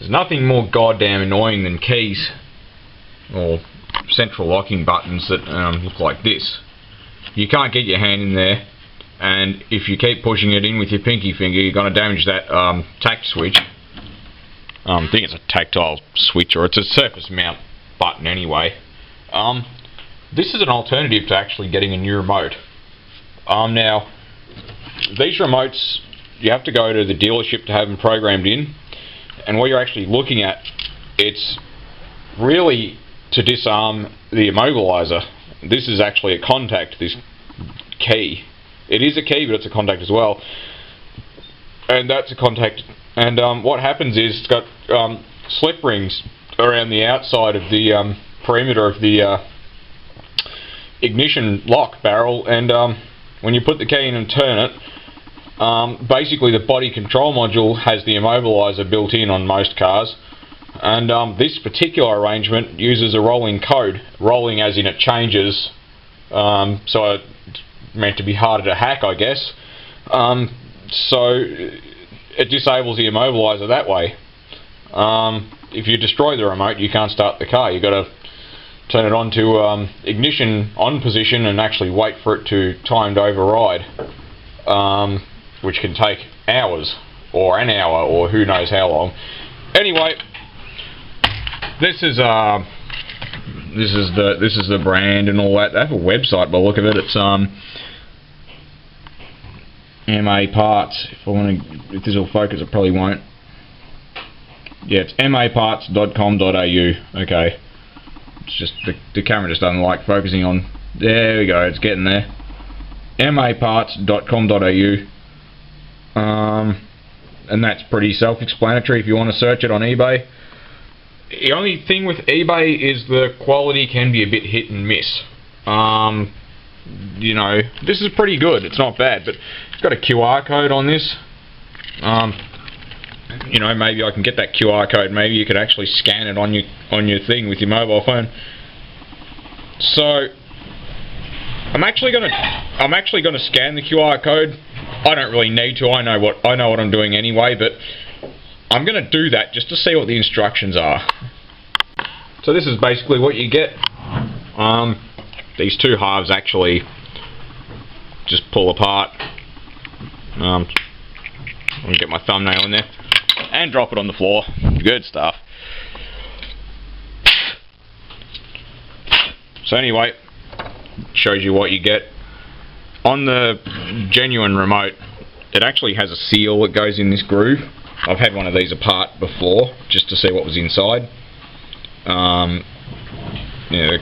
There's nothing more goddamn annoying than keys or central locking buttons that look like this. You can't get your hand in there, and if you keep pushing it in with your pinky finger, you're going to damage that tact switch. I think it's a tactile switch, or it's a surface mount button anyway. This is an alternative to actually getting a new remote. Now, these remotes, you have to go to the dealership to have them programmed in, and what you're actually looking at, it's really to disarm the immobilizer. This is actually a contact, this key. It is a key, but it's a contact as well. And that's a contact. And what happens is it's got slip rings around the outside of the perimeter of the ignition lock barrel, and when you put the key in and turn it, basically the body control module has the immobilizer built in on most cars, and this particular arrangement uses a rolling code, rolling as in it changes, so it's meant to be harder to hack, I guess. So it disables the immobilizer that way. If you destroy the remote, you can't start the car. You've got to turn it on to ignition on position and actually wait for it to timed override, which can take hours or an hour or who knows how long. Anyway, this is the brand and all that. They have a website by the look of it. It's MA Parts. If this will focus, it probably won't. Yeah, it's maparts.com.au. Okay. It's just the camera just doesn't like focusing on. There we go, it's getting there. maparts.com.au. And that's pretty self-explanatory if you want to search it on eBay. The only thing with eBay is the quality can be a bit hit and miss. You know, this is pretty good. It's not bad, but it's got a QR code on this. You know, maybe I can get that QR code. Maybe you could actually scan it on your thing with your mobile phone. So I'm actually gonna scan the QR code. I don't really need to. I know what I'm doing anyway, but I'm gonna do that just to see what the instructions are. So this is basically what you get. These two halves actually just pull apart. I'll get my thumbnail in there and drop it on the floor. Good stuff. So anyway, shows you what you get. On the genuine remote, it actually has a seal that goes in this groove. I've had one of these apart before just to see what was inside. Yeah, the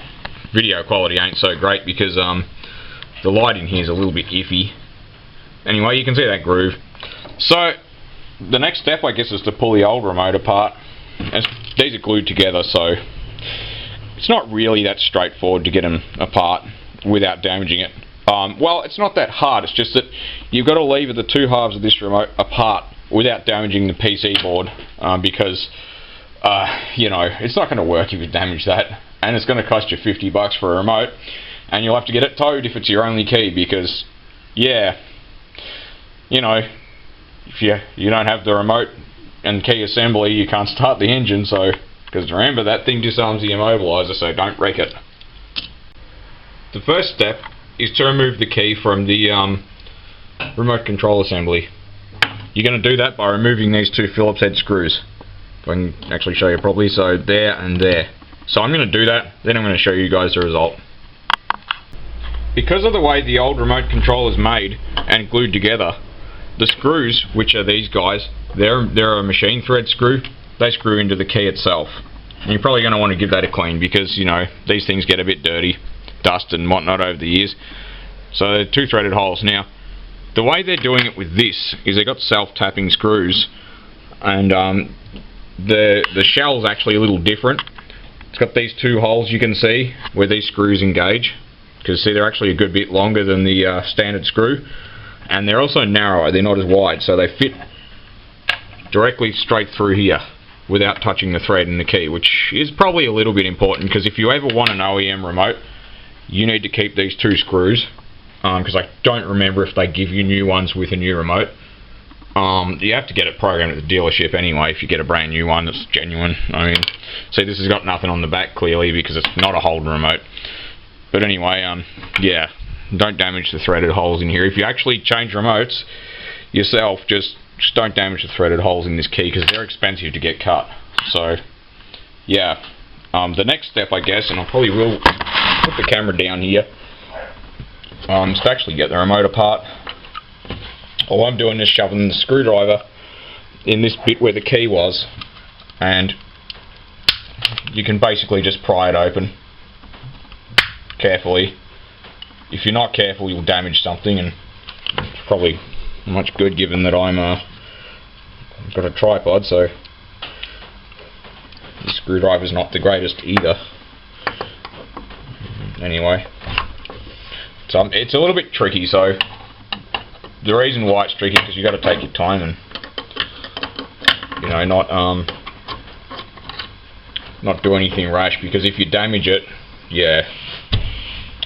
video quality ain't so great because the light in here is a little bit iffy. Anyway, you can see that groove. So the next step, I guess, is to pull the old remote apart. And these are glued together, so it's not really that straightforward to get them apart without damaging it. Well, it's not that hard. It's just that you've got to lever the two halves of this remote apart without damaging the PC board, because you know, it's not going to work if you damage that, and it's going to cost you $50 for a remote, and you'll have to get it towed if it's your only key, because yeah, you know, if you don't have the remote and key assembly, you can't start the engine. So, because remember, that thing disarms the immobilizer, so don't wreck it. The first step is to remove the key from the remote control assembly. You're going to do that by removing these two Phillips head screws. If I can actually show you properly, so there and there. So I'm going to do that, then I'm going to show you guys the result. Because of the way the old remote control is made and glued together, the screws, which are these guys, they're a machine thread screw. They screw into the key itself. And you're probably going to want to give that a clean because, you know, these things get a bit dirty, dust and whatnot over the years. So they're two threaded holes. Now, the way they're doing it with this is they've got self-tapping screws, and the shell's actually a little different. It's got these two holes you can see where these screws engage, because see, they're actually a good bit longer than the standard screw, and they're also narrower, they're not as wide, so they fit directly straight through here without touching the thread and the key, which is probably a little bit important, because if you ever want an OEM remote, you need to keep these two screws, because I don't remember if they give you new ones with a new remote. You have to get it programmed at the dealership anyway if you get a brand new one that's genuine. I mean, see, this has got nothing on the back clearly because it's not a Holden remote. But anyway, yeah, don't damage the threaded holes in here. If you actually change remotes yourself, just don't damage the threaded holes in this key because they're expensive to get cut. So, yeah, the next step, I guess, and I probably will put the camera down here, is to actually get the remote apart. All I'm doing is shoving the screwdriver in this bit where the key was, and you can basically just pry it open carefully. If you're not careful, you'll damage something, and it's probably much good given that I'm got a tripod, so the screwdriver's not the greatest either. Anyway, so it's a little bit tricky. So the reason why it's tricky is because you got to take your time and, you know, not do anything rash, because if you damage it, yeah.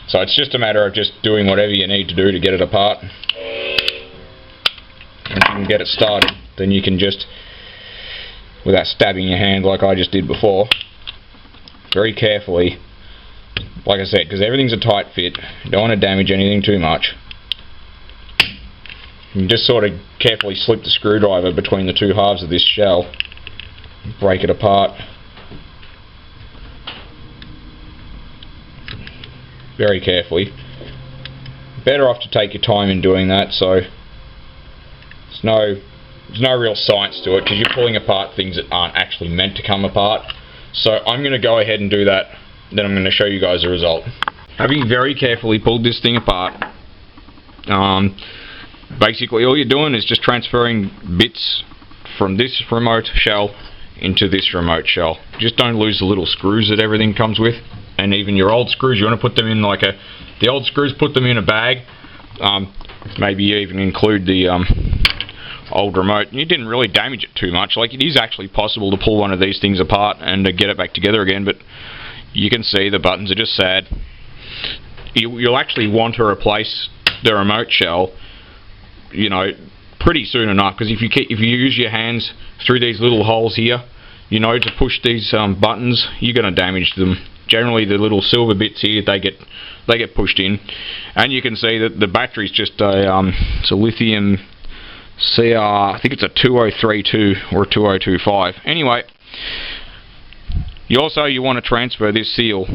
So it's just a matter of just doing whatever you need to do to get it apart. And you can get it started, then you can just, without stabbing your hand like I just did before, very carefully, like I said, because everything's a tight fit, you don't want to damage anything too much. You just sort of carefully slip the screwdriver between the two halves of this shell, break it apart. Very carefully. Better off to take your time in doing that, so there's no real science to it, because you're pulling apart things that aren't actually meant to come apart. So I'm going to go ahead and do that, then I'm going to show you guys the result. Having very carefully pulled this thing apart, basically all you're doing is just transferring bits from this remote shell into this remote shell. Just don't lose the little screws that everything comes with, and even your old screws, you want to put them in like the old screws, put them in a bag. Maybe even include the old remote. You didn't really damage it too much. Like, it is actually possible to pull one of these things apart and to get it back together again, but you can see the buttons are just sad. You'll actually want to replace the remote shell, you know, pretty soon enough, because if you use your hands through these little holes here, you know, to push these buttons, you're going to damage them. Generally, the little silver bits here, they get pushed in, and you can see that the battery's just it's a lithium CR. I think it's a 2032 or a 2025. Anyway, you want to transfer this seal,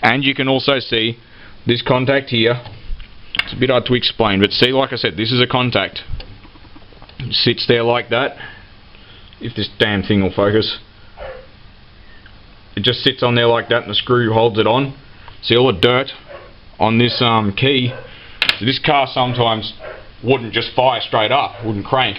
and you can also see this contact here. It's a bit hard to explain, but see, like I said, this is a contact. It sits there like that. If this damn thing will focus. It just sits on there like that, and the screw holds it on. See all the dirt on this key. So this car sometimes wouldn't just fire straight up, wouldn't crank.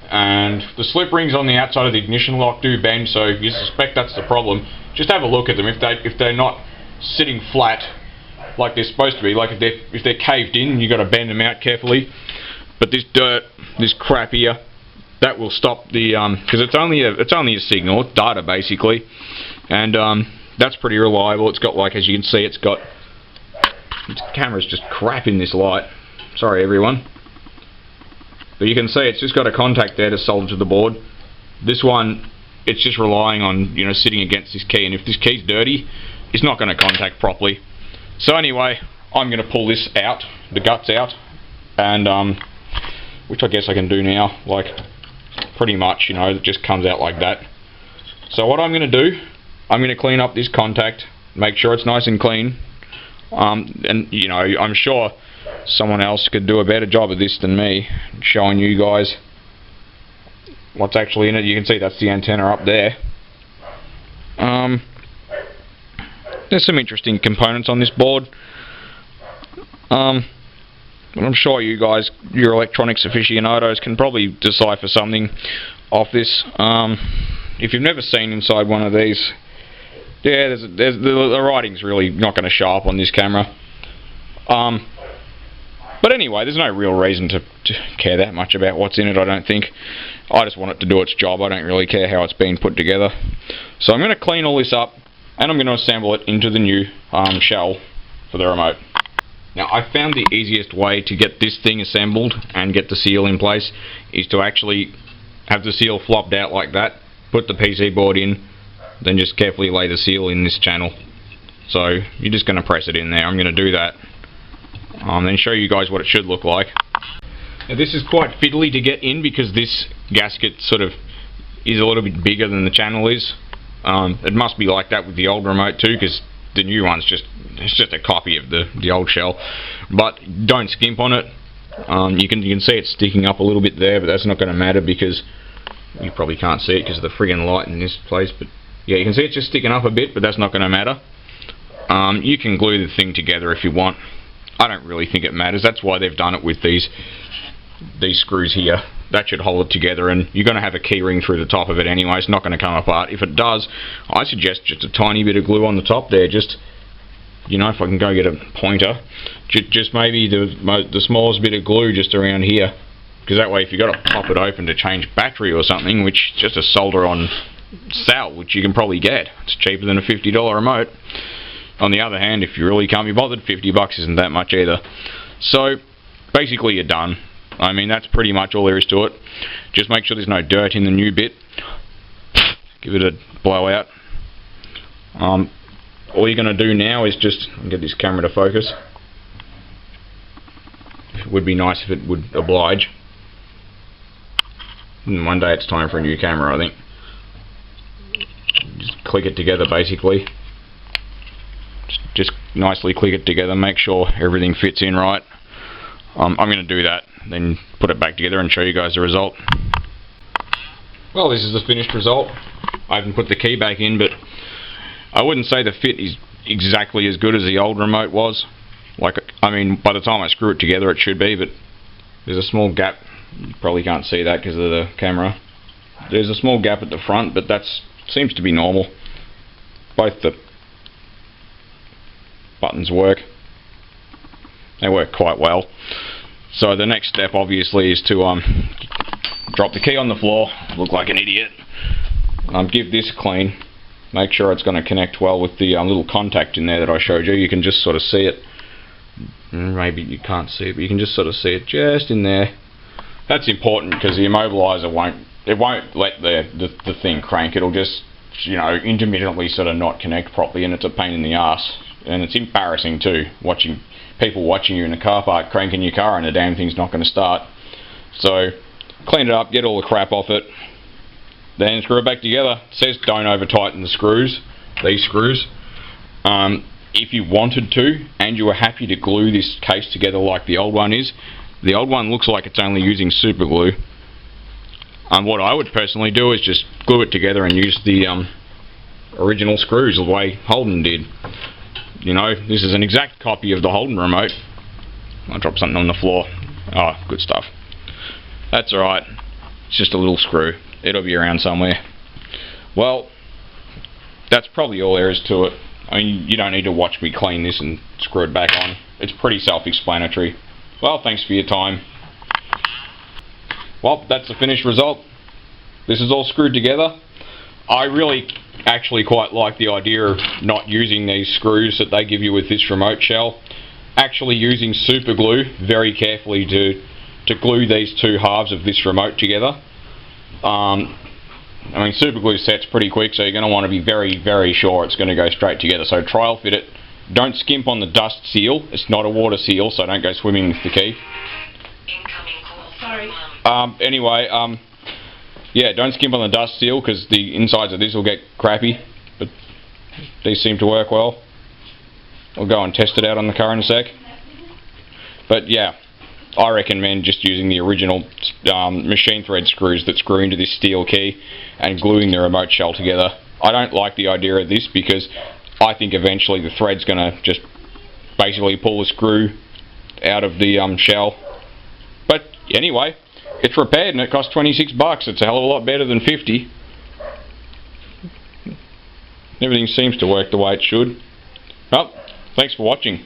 And the slip rings on the outside of the ignition lock do bend, so if you suspect that's the problem, just have a look at them. If they're not sitting flat like they're supposed to be, like if they're caved in, you've got to bend them out carefully. But this dirt, this crap here, that will stop the because it's only a signal, it's data basically, and that's pretty reliable. It's got, like, as you can see, it's got, the camera's just crap in this light, sorry everyone, but you can see it's just got a contact there to solder to the board. This one, it's just relying on, you know, sitting against this key, and if this key's dirty, it's not going to contact properly. So anyway, I'm going to pull this out, the guts out, and which I guess I can do now, like, pretty much, you know, it just comes out like that. So what I'm going to do, I'm going to clean up this contact, make sure it's nice and clean, and, you know, I'm sure someone else could do a better job of this than me, showing you guys what's actually in it. You can see that's the antenna up there. There's some interesting components on this board. But I'm sure you guys, your electronics aficionados, can probably decipher something off this. If you've never seen inside one of these, yeah, the writing's really not going to show up on this camera. But anyway, there's no real reason to care that much about what's in it, I don't think. I just want it to do its job. I don't really care how it's been put together. So I'm going to clean all this up, and I'm going to assemble it into the new shell for the remote. Now, I found the easiest way to get this thing assembled and get the seal in place is to actually have the seal flopped out like that, put the PC board in, then just carefully lay the seal in this channel. So you're just going to press it in there. I'm going to do that, then show you guys what it should look like. Now, this is quite fiddly to get in because this gasket sort of is a little bit bigger than the channel is. It must be like that with the old remote too, because the new one's just a copy of the old shell. But don't skimp on it. You can see it sticking up a little bit there, but that's not going to matter because you probably can't see it because of the friggin' light in this place. But yeah, you can see it's just sticking up a bit, but that's not going to matter. You can glue the thing together if you want. I don't really think it matters. That's why they've done it with these screws here. That should hold it together, and you're going to have a key ring through the top of it anyway. It's not going to come apart. If it does, I suggest just a tiny bit of glue on the top there. Just, you know, if I can go get a pointer, just maybe the smallest bit of glue just around here, because that way if you've got to pop it open to change battery or something, which is just a solder on cell, which you can probably get. It's cheaper than a $50 remote. On the other hand, if you really can't be bothered, $50 isn't that much either. So basically you're done. I mean, that's pretty much all there is to it. Just make sure there's no dirt in the new bit. Give it a blowout. All you're going to do now is just get this camera to focus. It would be nice if it would oblige. And one day it's time for a new camera, I think. Just click it together basically. Just nicely click it together, make sure everything fits in right. I'm going to do that, then put it back together and show you guys the result. Well, this is the finished result. I haven't put the key back in, but I wouldn't say the fit is exactly as good as the old remote was. Like, I mean, by the time I screw it together it should be, but there's a small gap. You probably can't see that because of the camera. There's a small gap at the front, but that seems to be normal. Both the buttons work. They work quite well. So the next step obviously is to drop the key on the floor, look like an idiot, give this a clean, make sure it's going to connect well with the little contact in there that I showed you. You can just sort of see it. Maybe you can't see it, but you can just sort of see it just in there. That's important because the immobilizer won't let the thing crank. It'll just, you know, intermittently sort of not connect properly, and it's a pain in the ass. And it's embarrassing too, people watching you in a car park cranking your car and the damn thing's not going to start. So clean it up, get all the crap off it, then screw it back together. It says don't over tighten the screws, these screws. If you wanted to and you were happy to glue this case together like the old one is, the old one looks like it's only using super glue. What I would personally do is just glue it together and use the original screws the way Holden did. You know, this is an exact copy of the Holden remote. I dropped something on the floor. Oh, good stuff. That's alright. It's just a little screw. It'll be around somewhere. Well, that's probably all there is to it. I mean, you don't need to watch me clean this and screw it back on. It's pretty self-explanatory. Well, thanks for your time. Well, that's the finished result. This is all screwed together. I really actually quite like the idea of not using these screws that they give you with this remote shell. Actually using super glue very carefully to glue these two halves of this remote together. I mean, super glue sets pretty quick, so you're going to want to be very, very sure it's going to go straight together. So trial fit it. Don't skimp on the dust seal. It's not a water seal, so don't go swimming with the key. Incoming call. Sorry. Anyway, yeah, don't skimp on the dust seal because the insides of this will get crappy, but these seem to work well. I'll go and test it out on the car in a sec. But yeah, I recommend just using the original machine thread screws that screw into this steel key and gluing the remote shell together. I don't like the idea of this because I think eventually the thread's going to just basically pull the screw out of the shell. But anyway, it's repaired and it costs $26. It's a hell of a lot better than $50. Everything seems to work the way it should. Well, thanks for watching.